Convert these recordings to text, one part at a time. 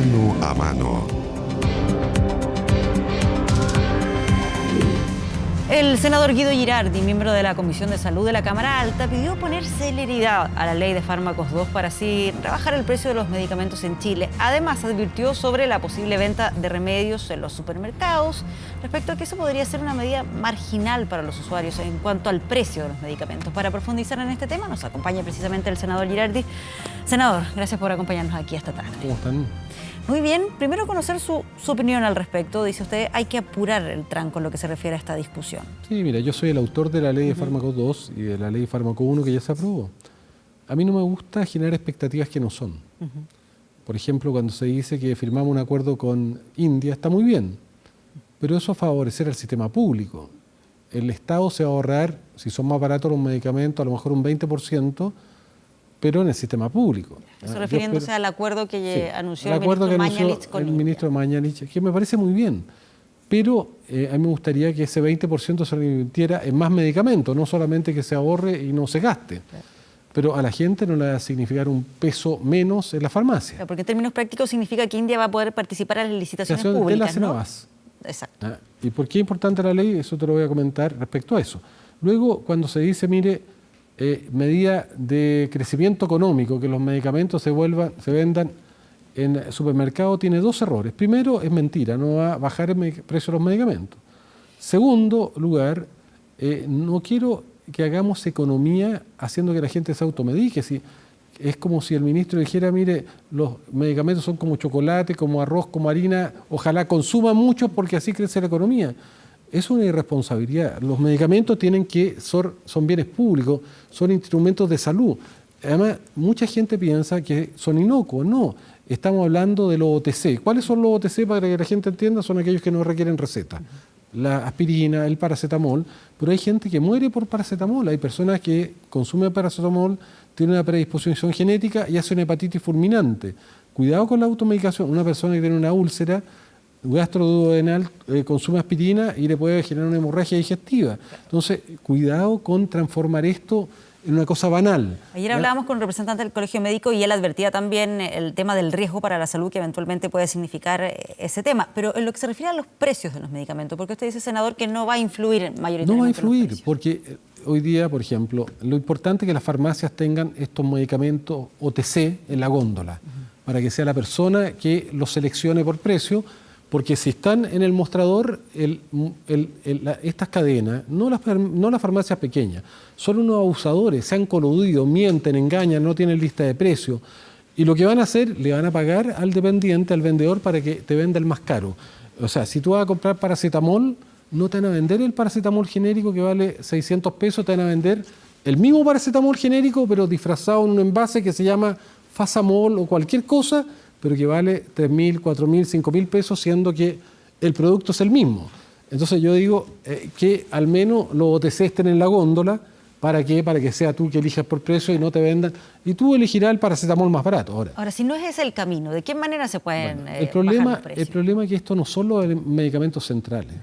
Mano a mano. El senador Guido Girardi, miembro de la Comisión de Salud de la Cámara Alta, pidió poner celeridad a la ley de fármacos 2 para así rebajar el precio de los medicamentos en Chile. Además, advirtió sobre la posible venta de remedios en los supermercados, respecto a que eso podría ser una medida marginal para los usuarios en cuanto al precio de los medicamentos. Para profundizar en este tema, nos acompaña precisamente el senador Girardi. Senador, gracias por acompañarnos aquí esta tarde. ¿Cómo están? Muy bien, primero conocer su opinión al respecto. Dice usted, hay que apurar el tranco en lo que se refiere a esta discusión. Sí, mira, yo soy el autor de la ley de fármacos 2 y de la ley de fármaco 1 que ya se aprobó. A mí no me gusta generar expectativas que no son. Por ejemplo, cuando se dice que firmamos un acuerdo con India, está muy bien, pero eso favorecer al sistema público. El Estado se va a ahorrar, si son más baratos los medicamentos, a lo mejor un 20%, pero en el sistema público. Eso refiriéndose al acuerdo que anunció el ministro Mañalich con el India. ministro Mañalich, que me parece muy bien, pero a mí me gustaría que ese 20% se invirtiera en más medicamentos, no solamente que se ahorre y no se gaste. Pero a la gente no le va a significar un peso menos en la farmacia. Porque en términos prácticos significa que India va a poder participar en las licitaciones públicas, de la ¿no? Cenabas. Exacto. ¿Y por qué es importante la ley? Eso te lo voy a comentar respecto a eso. Luego, cuando se dice, mire, medida de crecimiento económico, que los medicamentos se vendan en el supermercado, tiene dos errores. Primero, es mentira, no va a bajar el precio de los medicamentos. Segundo lugar, no quiero que hagamos economía haciendo que la gente se automedique. Es como si el ministro dijera, mire, los medicamentos son como chocolate, como arroz, como harina, ojalá consuma mucho porque así crece la economía. Es una irresponsabilidad. Los medicamentos son bienes públicos, son instrumentos de salud. Además, mucha gente piensa que son inocuos. No, estamos hablando de los OTC. ¿Cuáles son los OTC para que la gente entienda? Son aquellos que no requieren receta. La aspirina, el paracetamol, pero hay gente que muere por paracetamol. Hay personas que consumen paracetamol, tienen una predisposición genética y hacen una hepatitis fulminante. Cuidado con la automedicación. Una persona que tiene una úlcera gastroduodenal consume aspirina y le puede generar una hemorragia digestiva. Entonces, cuidado con transformar esto en una cosa banal. Ayer hablábamos con un representante del Colegio Médico y él advertía también el tema del riesgo para la salud que eventualmente puede significar ese tema. Pero en lo que se refiere a los precios de los medicamentos, porque usted dice, senador, que no va a influir mayoritariamente. No va a influir, porque hoy día, por ejemplo, lo importante es que las farmacias tengan estos medicamentos OTC en la góndola, para que sea la persona que los seleccione por precio. Porque si están en el mostrador, estas cadenas, no las farmacias pequeñas, son unos abusadores, se han coludido, mienten, engañan, no tienen lista de precios. Y lo que van a hacer, le van a pagar al dependiente, al vendedor, para que te venda el más caro. O sea, si tú vas a comprar paracetamol, no te van a vender el paracetamol genérico que vale 600 pesos, te van a vender el mismo paracetamol genérico, pero disfrazado en un envase que se llama Fasamol o cualquier cosa, pero que vale 3.000, 4.000, 5.000 pesos, siendo que el producto es el mismo. Entonces yo digo que al menos los OTC estén en la góndola. ¿Para qué? Para que sea tú que elijas por precio y no te vendan. Y tú elegirás el paracetamol más barato. Ahora, si no es ese el camino, ¿de qué manera se pueden bajar los precios? El problema es que esto no son los medicamentos centrales.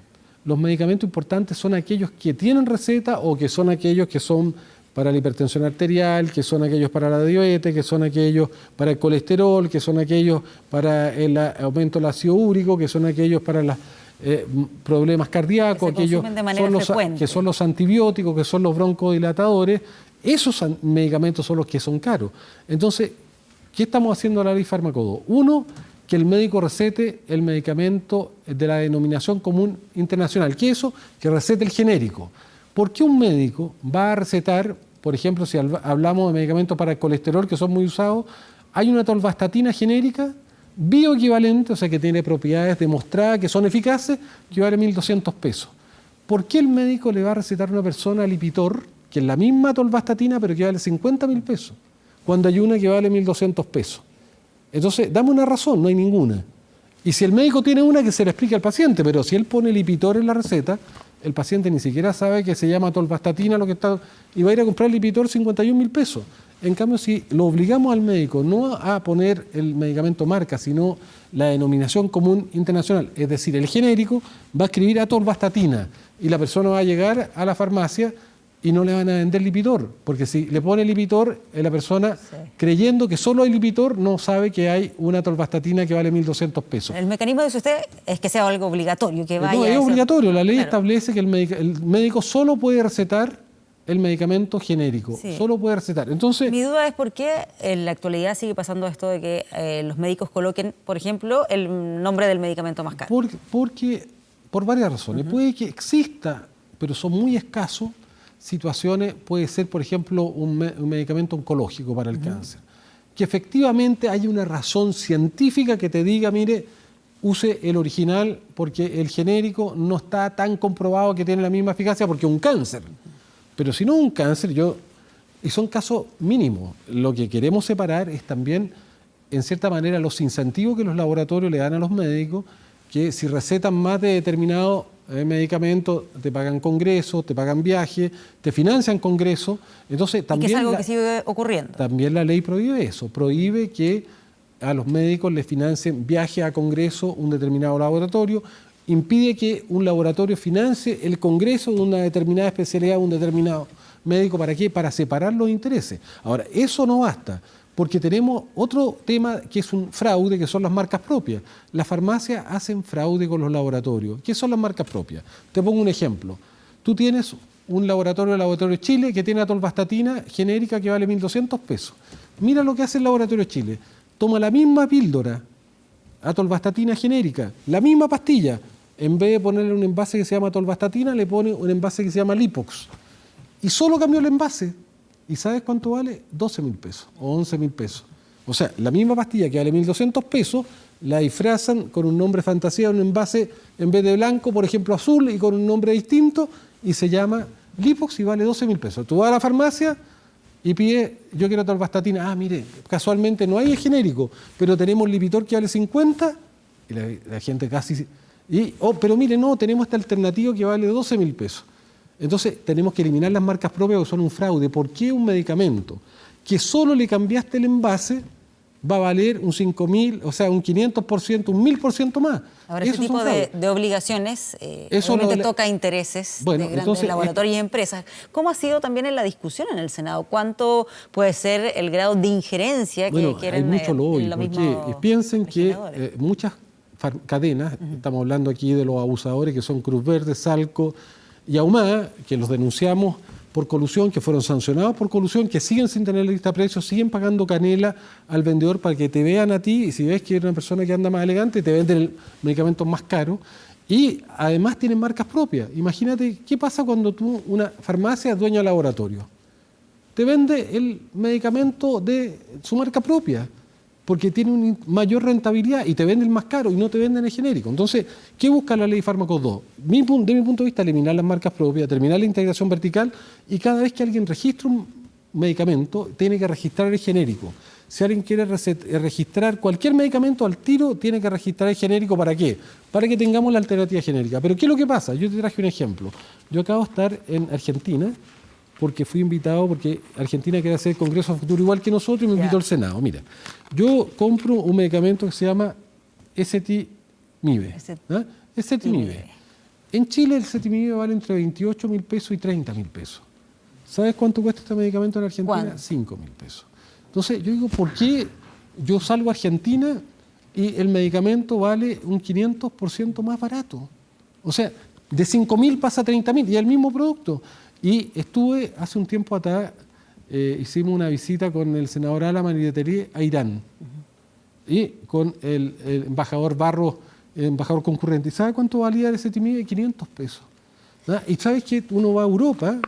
Los medicamentos importantes son aquellos que tienen receta o que son aquellos que son para la hipertensión arterial, que son aquellos para la diabetes, que son aquellos para el colesterol, que son aquellos para el aumento del ácido úrico, que son aquellos para los problemas cardíacos, aquellos que son los antibióticos, que son los broncodilatadores. Esos medicamentos son los que son caros. Entonces, ¿qué estamos haciendo en la ley fármaco 2? Uno, que el médico recete el medicamento de la denominación común internacional. ¿Qué es eso? Que recete el genérico. ¿Por qué un médico va a recetar, por ejemplo, si hablamos de medicamentos para el colesterol que son muy usados, hay una atorvastatina genérica bioequivalente, o sea que tiene propiedades demostradas que son eficaces, que vale 1.200 pesos? ¿Por qué el médico le va a recetar a una persona Lipitor, que es la misma atorvastatina, pero que vale 50.000 pesos, cuando hay una que vale 1.200 pesos? Entonces, dame una razón, no hay ninguna. Y si el médico tiene una, que se le explique al paciente, pero si él pone Lipitor en la receta, el paciente ni siquiera sabe que se llama atorvastatina y va a ir a comprar Lipitor 51.000 pesos. En cambio, si lo obligamos al médico no a poner el medicamento marca, sino la denominación común internacional, es decir, el genérico, va a escribir atorvastatina y la persona va a llegar a la farmacia y no le van a vender Lipitor, porque si le pone Lipitor, la persona creyendo que solo hay Lipitor no sabe que hay una atorvastatina que vale 1.200 pesos. El mecanismo, dice usted, es que sea algo obligatorio, que vaya... No, es obligatorio. La ley claro. establece que el médico solo puede recetar el medicamento genérico, solo puede recetar. Entonces, mi duda es por qué en la actualidad sigue pasando esto de que los médicos coloquen, por ejemplo, el nombre del medicamento más caro. Porque por varias razones. Puede que exista, pero son muy escasos, situaciones, puede ser, por ejemplo, un medicamento oncológico para el cáncer, que efectivamente hay una razón científica que te diga, mire, use el original porque el genérico no está tan comprobado que tiene la misma eficacia porque es un cáncer. Pero si no es un cáncer, y son casos mínimos. Lo que queremos separar es también, en cierta manera, los incentivos que los laboratorios le dan a los médicos, que si recetan más de determinado medicamento, te pagan congreso, te pagan viaje, te financian congreso. Entonces, también y que es algo que sigue ocurriendo. También la ley prohíbe eso, prohíbe que a los médicos les financien viaje a congreso un determinado laboratorio, impide que un laboratorio financie el congreso de una determinada especialidad, un determinado médico. ¿Para qué? Para separar los intereses. Ahora, eso no basta, porque tenemos otro tema que es un fraude, que son las marcas propias. Las farmacias hacen fraude con los laboratorios. ¿Qué son las marcas propias? Te pongo un ejemplo. Tú tienes un laboratorio, el Laboratorio Chile, que tiene atorvastatina genérica que vale 1.200 pesos. Mira lo que hace el Laboratorio Chile. Toma la misma píldora, atorvastatina genérica, la misma pastilla. En vez de ponerle un envase que se llama atorvastatina, le pone un envase que se llama Lipox. Y solo cambió el envase. ¿Y sabes cuánto vale? 12.000 pesos o 11.000 pesos. O sea, la misma pastilla que vale 1.200 pesos, la disfrazan con un nombre fantasía, un envase en vez de blanco, por ejemplo azul, y con un nombre distinto, y se llama Lipox y vale 12.000 pesos. Tú vas a la farmacia y pides, yo quiero atorvastatina. Ah, mire, casualmente no hay el genérico, pero tenemos Lipitor que vale 50, y la gente casi... pero mire, no, tenemos esta alternativa que vale 12.000 pesos. Entonces, tenemos que eliminar las marcas propias que son un fraude. ¿Por qué un medicamento que solo le cambiaste el envase va a valer un 5.000, o sea, un 500%, un 1.000% más? Ahora, ese tipo de obligaciones obviamente toca intereses de grandes laboratorios y empresas. ¿Cómo ha sido también en la discusión en el Senado? ¿Cuánto puede ser el grado de injerencia que quieren hay mucho lobby, en lo mismo? Piensen que muchas cadenas, estamos hablando aquí de los abusadores que son Cruz Verde, Salco y Ahumada, que los denunciamos por colusión, que fueron sancionados por colusión, que siguen sin tener lista de precios, siguen pagando canela al vendedor para que te vean a ti, y si ves que eres una persona que anda más elegante, te venden el medicamento más caro, y además tienen marcas propias. Imagínate, ¿qué pasa cuando tú, una farmacia es dueña de laboratorio? Te vende el medicamento de su marca propia, porque tiene una mayor rentabilidad y te vende el más caro y no te venden el genérico. Entonces, ¿qué busca la ley de fármacos 2? De mi punto de vista, eliminar las marcas propias, terminar la integración vertical, y cada vez que alguien registra un medicamento, tiene que registrar el genérico. Si alguien quiere registrar cualquier medicamento al tiro, tiene que registrar el genérico. ¿Para qué? Para que tengamos la alternativa genérica. Pero ¿qué es lo que pasa? Yo te traje un ejemplo. Yo acabo de estar en Argentina, porque fui invitado, porque Argentina quiere hacer el Congreso Futuro igual que nosotros, y me invitó al Senado. Mira, yo compro un medicamento que se llama Ezetimibe. Ezetimibe. En Chile el Ezetimibe vale entre 28.000 pesos y 30.000 pesos. ¿Sabes cuánto cuesta este medicamento en Argentina? 5.000 pesos. Entonces yo digo, ¿por qué yo salgo a Argentina y el medicamento vale un 500% más barato? O sea, de 5.000 pasa a 30.000 y es el mismo producto. Y estuve hace un tiempo atrás, hicimos una visita con el senador Alaman y de Terí a Irán, y con el embajador Barros, el embajador concurrente. ¿Y sabe cuánto valía ese Ezetimibe? 500 pesos. ¿Ah? Y sabes que uno va a Europa,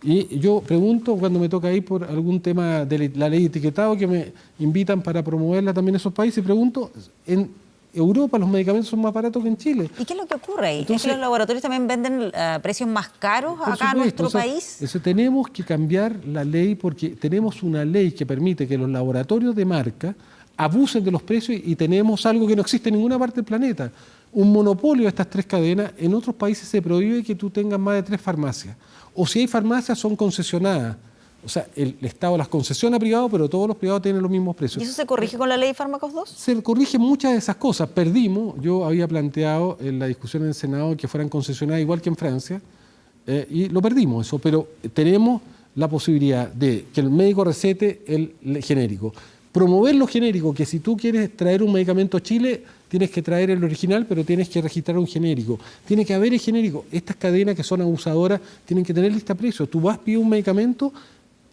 y yo pregunto cuando me toca ir por algún tema de la ley de etiquetado, que me invitan para promoverla también en esos países, y pregunto, en Europa los medicamentos son más baratos que en Chile. ¿Y qué es lo que ocurre ahí? ¿Es que los laboratorios también venden precios más caros acá en nuestro país? Eso tenemos que cambiar la ley, porque tenemos una ley que permite que los laboratorios de marca abusen de los precios, y tenemos algo que no existe en ninguna parte del planeta, un monopolio de estas tres cadenas. En otros países se prohíbe que tú tengas más de 3 farmacias, o si hay farmacias son concesionadas. O sea, el Estado las concesiona a privados, pero todos los privados tienen los mismos precios. ¿Y eso se corrige con la ley de fármacos 2? Se corrigen muchas de esas cosas. Perdimos, yo había planteado en la discusión en el Senado que fueran concesionadas igual que en Francia, y lo perdimos eso, pero tenemos la posibilidad de que el médico recete el genérico. Promover lo genérico, que si tú quieres traer un medicamento a Chile, tienes que traer el original, pero tienes que registrar un genérico. Tiene que haber el genérico. Estas cadenas que son abusadoras tienen que tener lista precio. Tú vas, pides un medicamento,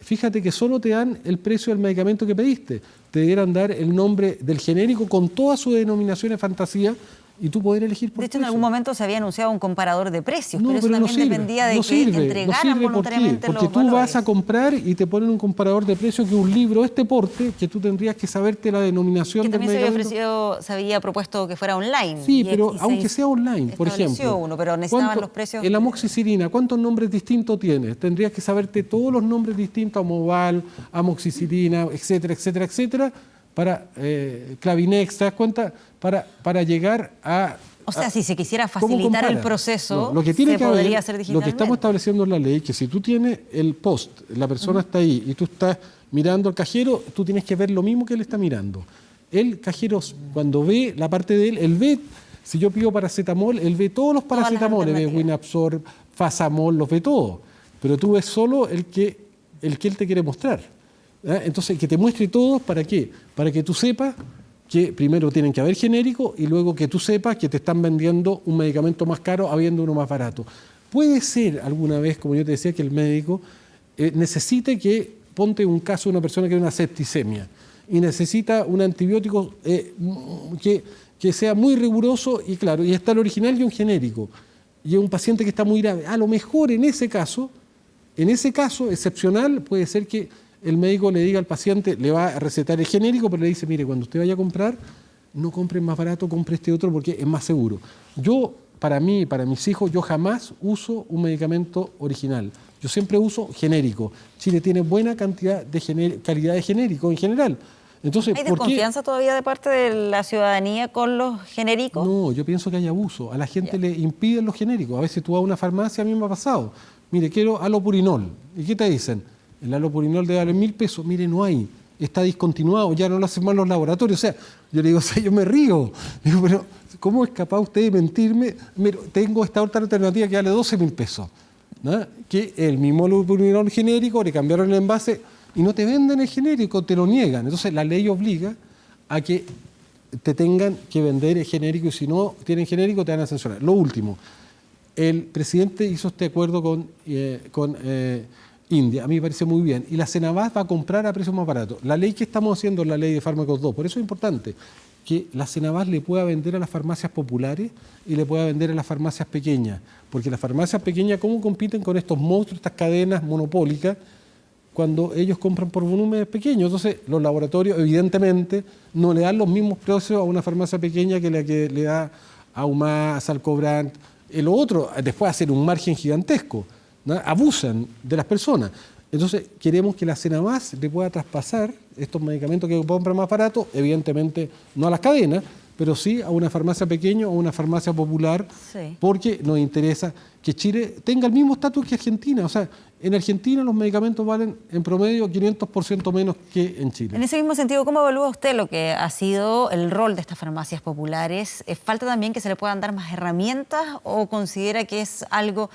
fíjate que solo te dan el precio del medicamento que pediste. Te debieran dar el nombre del genérico con toda su denominación de fantasía y tú poder elegir por De hecho, precio. en algún momento se había anunciado un comparador de precios, No, pero eso también sirve, dependía de no que sirve, entregaran voluntariamente Porque los tú valores. vas a comprar y te ponen un comparador de precios que es un libro de este porte que tú tendrías que saberte la denominación Que del también se había medicamento. se había propuesto que fuera online. Sí, y pero se aunque sea online, por estableció ejemplo. uno, pero necesitaban los precios. El amoxicilina, ¿cuántos nombres distintos tienes? Tendrías que saberte todos los nombres distintos, Amoval, amoxicilina, etcétera, etcétera, etcétera, para Clavinex, ¿te das cuenta? Para llegar a... O sea, si se quisiera ¿Cómo facilitar el compara? proceso, No, lo que tiene se que podría haber, hacer lo digitalmente. que estamos estableciendo en la ley, que si tú tienes el post, la persona está ahí y tú estás mirando al cajero, tú tienes que ver lo mismo que él está mirando. El cajero, cuando ve la parte de él ve, si yo pido paracetamol, él ve todos los Todas las paracetamoles, ve alternativas. Winabsorb, Fasamol, los ve todos. Pero tú ves solo el que él te quiere mostrar. Entonces, que te muestre todos, ¿para qué? Para que tú sepas que primero tienen que haber genérico y luego que tú sepas que te están vendiendo un medicamento más caro habiendo uno más barato. Puede ser alguna vez, como yo te decía, que el médico necesite que, ponte un caso de una persona que tiene una septicemia y necesita un antibiótico que sea muy riguroso y claro, y está el original y un genérico. Y es un paciente que está muy grave. A lo mejor en ese caso excepcional, puede ser que el médico le diga al paciente, le va a recetar el genérico, pero le dice, mire, cuando usted vaya a comprar, no compre más barato, compre este otro porque es más seguro. Yo, para mí y para mis hijos, yo jamás uso un medicamento original. Yo siempre uso genérico. Chile tiene buena cantidad de calidad de genérico en general. Entonces, ¿Hay ¿por qué? desconfianza todavía de parte de la ciudadanía con los genéricos? No, yo pienso que hay abuso. A la gente le impiden los genéricos. A veces tú vas a una farmacia, a mí me ha pasado. Mire, quiero alopurinol. ¿Y qué te dicen? El alopurinol debe valer 1.000 pesos. Mire, no hay. Está discontinuado, ya no lo hacen más los laboratorios. O sea, yo le digo, o sea, yo me río. Digo, pero ¿cómo es capaz usted de mentirme? Mira, tengo esta otra alternativa que vale 12.000 pesos. ¿No? Que el mismo alopurinol genérico, le cambiaron el envase y no te venden el genérico, te lo niegan. Entonces la ley obliga a que te tengan que vender el genérico y si no tienen genérico te van a sancionar. Lo último, el presidente hizo este acuerdo con India, a mí me parece muy bien, y la Senabas va a comprar a precios más baratos. La ley que estamos haciendo es la ley de fármacos 2, por eso es importante que la Senabas le pueda vender a las farmacias populares y le pueda vender a las farmacias pequeñas, porque las farmacias pequeñas, ¿cómo compiten con estos monstruos, estas cadenas monopólicas, cuando ellos compran por volúmenes pequeños? Entonces, los laboratorios, evidentemente, no le dan los mismos precios a una farmacia pequeña que la que le da a UMA, a Salcobrand. El otro, después hacen un margen gigantesco, ¿no? Abusan de las personas. Entonces, queremos que la Senabas le pueda traspasar estos medicamentos que compran más baratos, evidentemente no a las cadenas, pero sí a una farmacia pequeña o a una farmacia popular, Sí. porque nos interesa que Chile tenga el mismo estatus que Argentina. O sea, en Argentina los medicamentos valen en promedio 500% menos que en Chile. En ese mismo sentido, ¿cómo evalúa usted lo que ha sido el rol de estas farmacias populares? ¿Falta también que se le puedan dar más herramientas o considera que es algo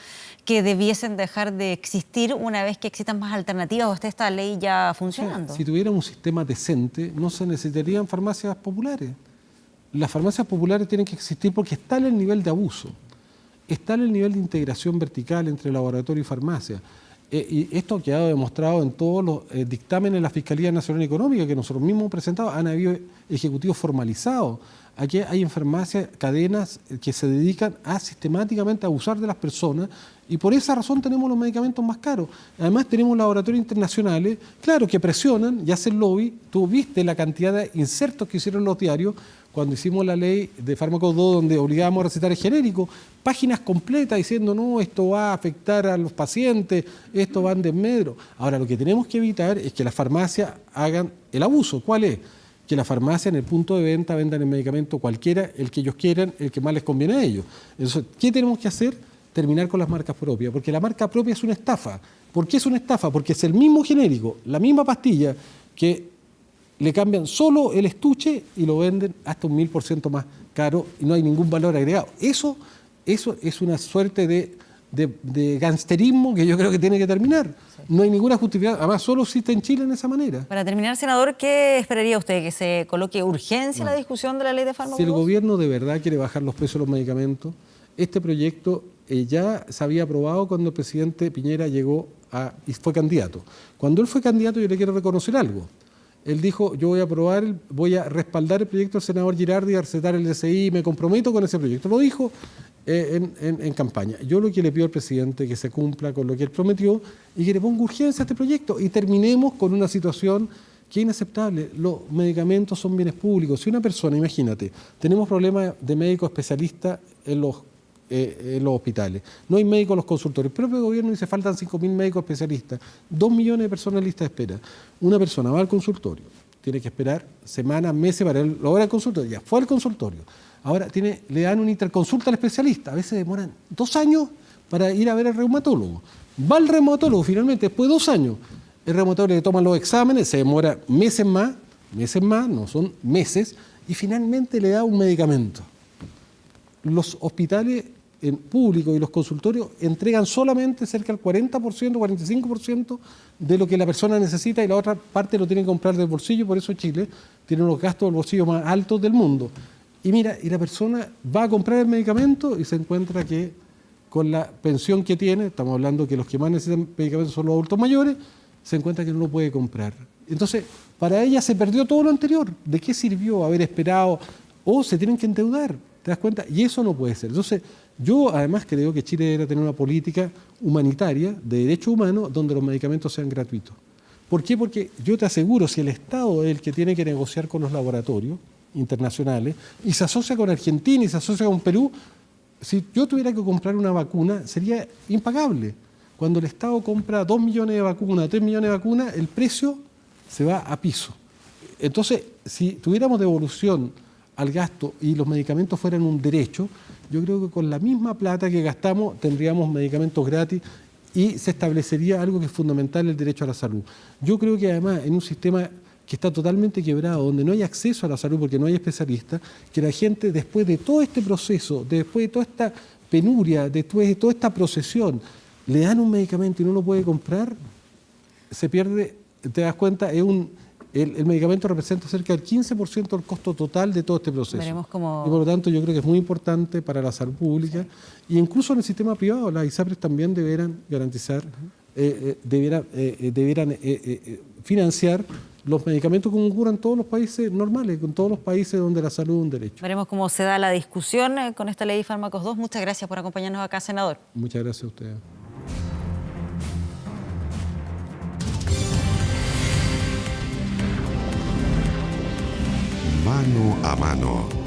que debiesen dejar de existir una vez que existan más alternativas o esté esta ley ya funcionando? Si tuviera un sistema decente, no se necesitarían farmacias populares. Las farmacias populares tienen que existir porque está en el nivel de abuso, está en el nivel de integración vertical entre laboratorio y farmacia. Y esto ha quedado demostrado en todos los dictámenes de la Fiscalía Nacional Económica que nosotros mismos hemos presentado. Han habido ejecutivos formalizados. Aquí hay en farmacia cadenas que se dedican a sistemáticamente abusar de las personas y por esa razón tenemos los medicamentos más caros. Además tenemos laboratorios internacionales, claro, que presionan y hacen lobby. Tú viste la cantidad de insertos que hicieron los diarios cuando hicimos la ley de fármacos 2 donde obligábamos a recetar el genérico, páginas completas diciendo no, esto va a afectar a los pacientes, esto va en desmedro. Ahora lo que tenemos que evitar es que las farmacias hagan el abuso. ¿Cuál es? Que la farmacia en el punto de venta vendan el medicamento cualquiera, el que ellos quieran, el que más les conviene a ellos. Entonces, ¿qué tenemos que hacer? Terminar con las marcas propias, porque la marca propia es una estafa. ¿Por qué es una estafa? Porque es el mismo genérico, la misma pastilla, que le cambian solo el estuche y lo venden hasta un 1000% más caro y no hay ningún valor agregado. Eso es una suerte de de gangsterismo que yo creo que tiene que terminar. Sí. No hay ninguna justificación, además solo existe en Chile en esa manera. Para terminar, senador, ¿qué esperaría usted? ¿Que se coloque urgencia en la discusión de la ley de fármacos? Si el gobierno de verdad quiere bajar los precios de los medicamentos, este proyecto ya se había aprobado cuando el presidente Piñera llegó y fue candidato. Cuando él fue candidato, yo le quiero reconocer algo. Él dijo, yo voy a respaldar el proyecto del senador Girardi, a recetar el DCI, y me comprometo con ese proyecto. Lo dijo en campaña. Yo lo que le pido al presidente es que se cumpla con lo que él prometió y que le ponga urgencia a este proyecto y terminemos con una situación que es inaceptable. Los medicamentos son bienes públicos. Si una persona, imagínate, tenemos problemas de médicos especialistas en los hospitales, no hay médicos en los consultorios, el propio gobierno dice faltan 5.000 médicos especialistas, 2 millones de personas en lista de espera. Una persona va al consultorio, tiene que esperar semanas, meses para lograr el consultorio, ya fue al consultorio, ahora le dan una interconsulta al especialista, a veces demoran 2 años para ir a ver al reumatólogo, va al reumatólogo finalmente, después de 2 años, el reumatólogo le toma los exámenes, se demora meses más, no son meses, y finalmente le da un medicamento. Los hospitales en público y los consultorios entregan solamente cerca del 40%, 45% de lo que la persona necesita y la otra parte lo tiene que comprar del bolsillo, por eso Chile tiene unos gastos del bolsillo más altos del mundo. Y mira, y la persona va a comprar el medicamento y se encuentra que con la pensión que tiene, estamos hablando que los que más necesitan medicamentos son los adultos mayores, se encuentra que no lo puede comprar. Entonces, para ella se perdió todo lo anterior. ¿De qué sirvió haber esperado? O se tienen que endeudar, ¿te das cuenta? Y eso no puede ser. Entonces, yo además creo que Chile debe tener una política humanitaria de derechos humanos donde los medicamentos sean gratuitos. ¿Por qué? Porque yo te aseguro, si el Estado es el que tiene que negociar con los laboratorios internacionales y se asocia con Argentina y se asocia con Perú, si yo tuviera que comprar una vacuna sería impagable. Cuando el Estado compra 2 millones de vacunas, 3 millones de vacunas, el precio se va a piso. Entonces, si tuviéramos devolución al gasto y los medicamentos fueran un derecho, yo creo que con la misma plata que gastamos tendríamos medicamentos gratis y se establecería algo que es fundamental, el derecho a la salud. Yo creo que además en un sistema que está totalmente quebrado, donde no hay acceso a la salud porque no hay especialistas, que la gente después de todo este proceso, después de toda esta penuria, después de toda esta procesión, le dan un medicamento y no lo puede comprar, se pierde, te das cuenta, el medicamento representa cerca del 15% del costo total de todo este proceso. Veremos cómo... Y por lo tanto yo creo que es muy importante para la salud pública. Sí. Y incluso en el sistema privado, las ISAPRES también deberán garantizar, deberán financiar los medicamentos como ocurre en todos los países normales, en todos los países donde la salud es un derecho. Veremos cómo se da la discusión con esta ley de fármacos 2. Muchas gracias por acompañarnos acá, senador. Muchas gracias a ustedes. Mano a mano.